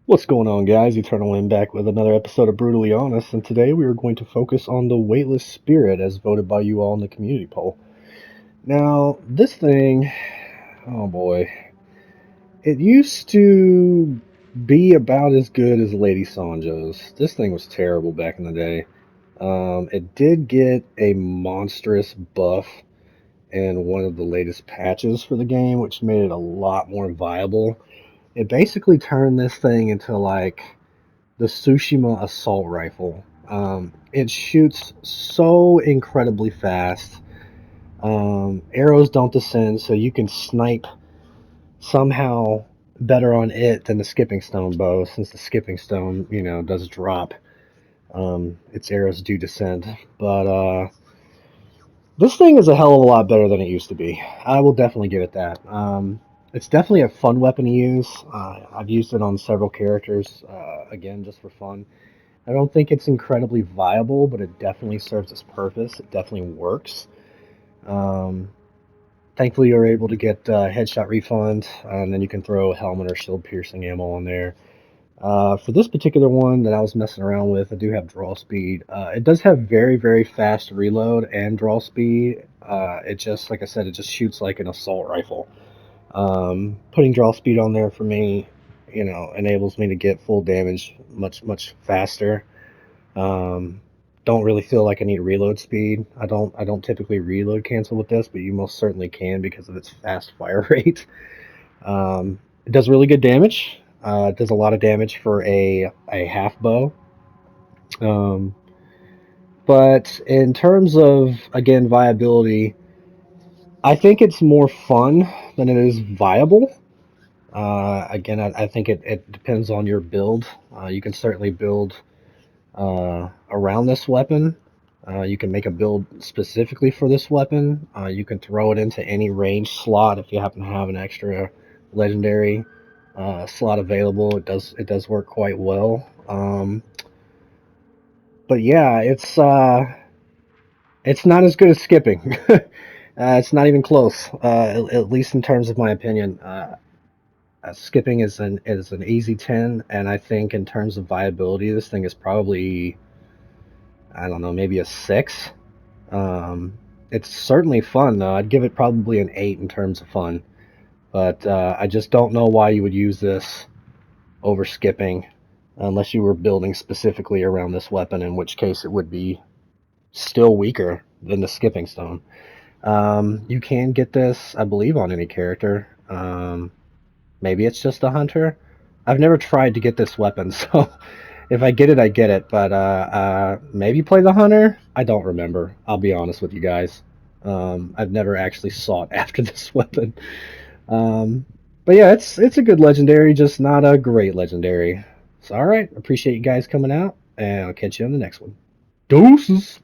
What's going on, guys? Eternal Wind back with another episode of Brutally Honest, and today we are going to focus on the Weightless Spirit as voted by you all in the community poll. Now, this thing, oh boy, it used to be about as good as Lady Sanjo's. This thing was terrible back in the day. It did get a monstrous buff in one of the latest patches for the game, which made it a lot more viable. It basically turned this thing into like the Tsushima assault rifle. It shoots so incredibly fast. Arrows don't descend, so you can snipe somehow better on it than the skipping stone bow, since the skipping stone, does drop. Its arrows do descend, but this thing is a hell of a lot better than it used to be. I will definitely give it that. It's definitely a fun weapon to use. I've used it on several characters, again, just for fun. I don't think it's incredibly viable, but it definitely serves its purpose. It definitely works. Um, Thankfully, you're able to get headshot refund, and then you can throw helmet or shield piercing ammo on there. For this particular one that I was messing around with, I do have draw speed. It does have very, very fast reload and draw speed. It just, like I said, it just shoots like an assault rifle. Putting draw speed on there for me, enables me to get full damage much, much faster. Um, don't really feel like I need reload speed. I don't typically reload cancel with this, but you most certainly can because of its fast fire rate. It does really good damage. It does a lot of damage for a half bow. Um, but in terms of, again, viability, I think it's more fun than it is viable. Again, I think it depends on your build. You can certainly build around this weapon. You can make a build specifically for this weapon. You can throw it into any range slot if you happen to have an extra legendary slot available. It does work quite well. But yeah, it's not as good as skipping. It's not even close, at least in terms of my opinion. Skipping is an easy 10, and I think in terms of viability, this thing is probably, I don't know, maybe a 6. Um, it's certainly fun, though. I'd give it probably an 8 in terms of fun. But I just don't know why you would use this over skipping unless you were building specifically around this weapon, in which case it would be still weaker than the skipping stone. You can get this, I believe, on any character. Maybe it's just a hunter. I've never tried to get this weapon, so if I get it, I get it. But maybe play the hunter. I don't remember. I'll be honest with you guys. I've never actually sought after this weapon. Um, but yeah, it's a good legendary, just not a great legendary. So all right, appreciate you guys coming out, and I'll catch you on the next one. Doses.